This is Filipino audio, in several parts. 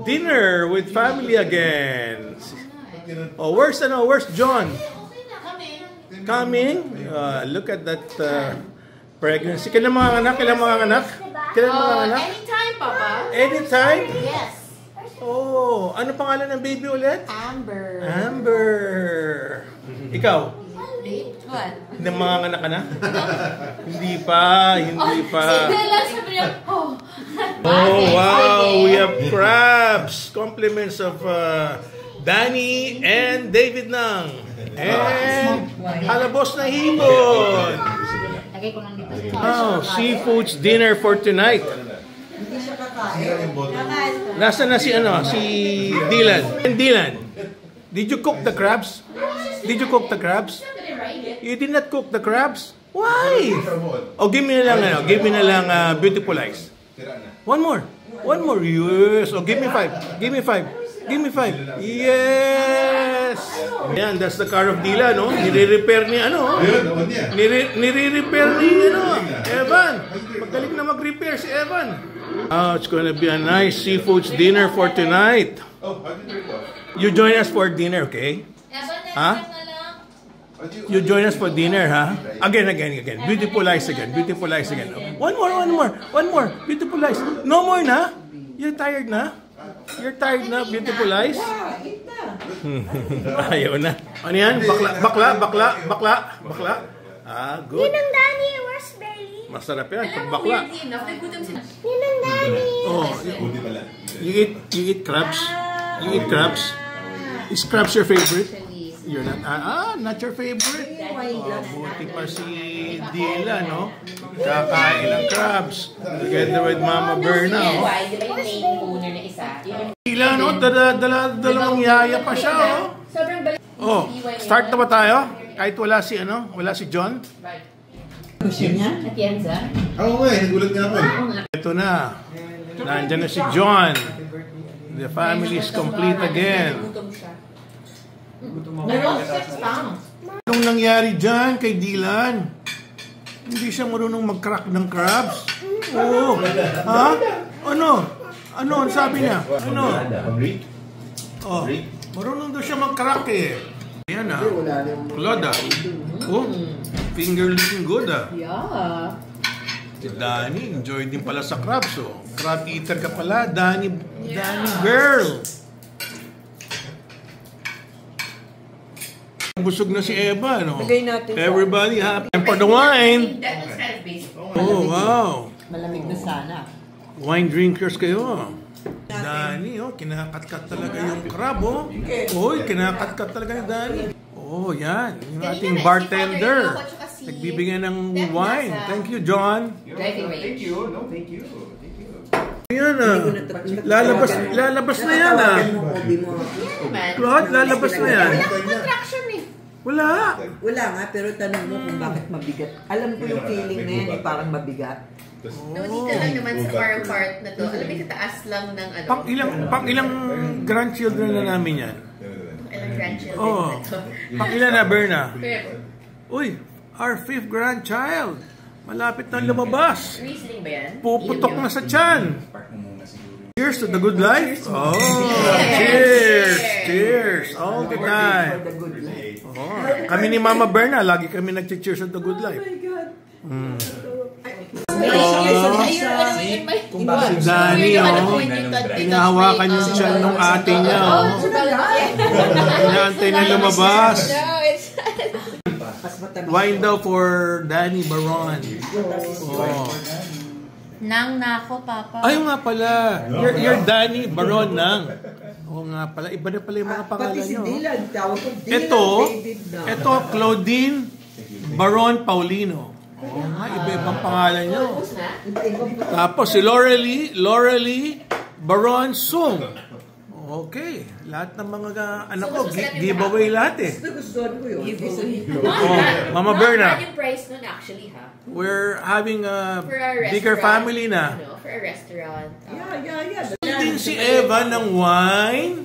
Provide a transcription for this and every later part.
dinner with family again. Oh, where's John? Coming? Look at that pregnancy. Kailan mga anak? Anytime, Papa. Anytime? Yes. Oh, ano pangalan ng baby ulit? Amber. Ikaw? What? Mga anak ka na? Hindi pa. Oh, wow. We have crabs. Compliments of Danny and David Nang. And halabos na hipon. Oh, seafoods dinner for tonight. Nasaan na si Dylan? Dylan, did you cook the crabs? You did not cook the crabs? Why? Oh, give me na lang beautiful eyes. One more. Yes. Oh, give me five. Yes. Yan, that's the car of Dylan, no? Nire-repair ni Evan. Magaling na mag-repair si Evan. Oh, it's gonna be a nice seafoods dinner for tonight. You join us for dinner, okay? Huh? You join us for dinner, huh? Again. Beautiful eyes again. One more. Beautiful eyes. No more na? You're tired na? Beautiful eyes? Ayaw na. Ano yan? Bakla. Good. Ninang Danny, where's Belly? Masarap yan. Pag bakla. Ninang Danny. Oh, you eat crabs? Is crabs your favorite? You're not your favorite? Buti pa si Dila, no? Kakain ng crabs. Together with Mama Berna, oh. Dila, no? Dalawang yaya pa siya, oh. Oh, start na ba tayo? Kahit wala si John? Gusto niya? Oo nga, nagulat nga ako. Ito na. Nandyan na si John. The family is complete again. Anong nangyari dyan kay Dylan? Hindi siya marunong mag-crack ng crabs? Oo. Ha? Ano? Ang sabi niya? Oh, marunong daw siya mag-crack eh. Ayan ah. Claude ah. Oh, finger looking good ah. Yeah. Si Danny, enjoy din pala sa crabs oh. Crab eater ka pala, Danny girl. Busog na si Eva, no? Everybody happy. And for the wine. Oh, wow. Malamig na sana. Wine drinkers kayo. Danny, oh, kinakat-kat talaga yung crab, oh. Oy, kinakat-kat talaga ni Danny. Oh, yan. Yung ating bartender. Nagbibigay ng wine. Thank you, John. Thank you. Yan ah. Lalabas na yan ah. Claude, lalabas na yan. Wala nga, pero tanong mo kung bakit mabigat. Alam ko yung feeling na yan, parang mabigat. No, dito lang naman sa parang part na to. Alam mo, kataas lang ng ano. Pang ilang grandchildren na namin yan? Ilang grandchildren Oh. na to. Pang ilan na, Berna? Uy, our 5th grandchild. Malapit na lumabas. Riesling ba yan? Puputok na sa tiyan. Cheers to the good life. Oh, cheers all the time. Oh, kami ni Mama Berna, lagi kami nag-cheers to the good life. Si Danny, oh, hinahawakan yung tiyan ng ate niya, oh. Inaantay na lumabas. Wine daw for Danny Baron. Oh. Nang nako, Papa. Ay, nga pala. You're Danny Baron Nang. Oo nga pala. Iba na pala yung mga pangalan nyo. Ito, Claudine Baron Paulino. Oo nga, iba-ibang pangalan nyo. Tapos si Lorelie Baron Sung. Okay. Lahat ng mga anak ko, giveaway lahat eh. Mama Berna. Yung price nun actually, ha? We're having a bigger family na. For a restaurant. Yeah. Din si Eva ng wine.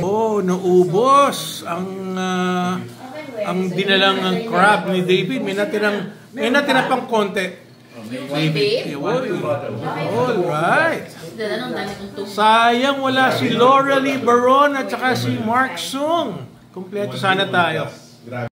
Oh, naubos ang dinalang crab ni David. May natira pang konti. Babe? All right. Dala ng dami kong tubig. Sayang wala si Laura Lee Baron at saka si Mark Sung. Kompleto sana tayo. Grabe.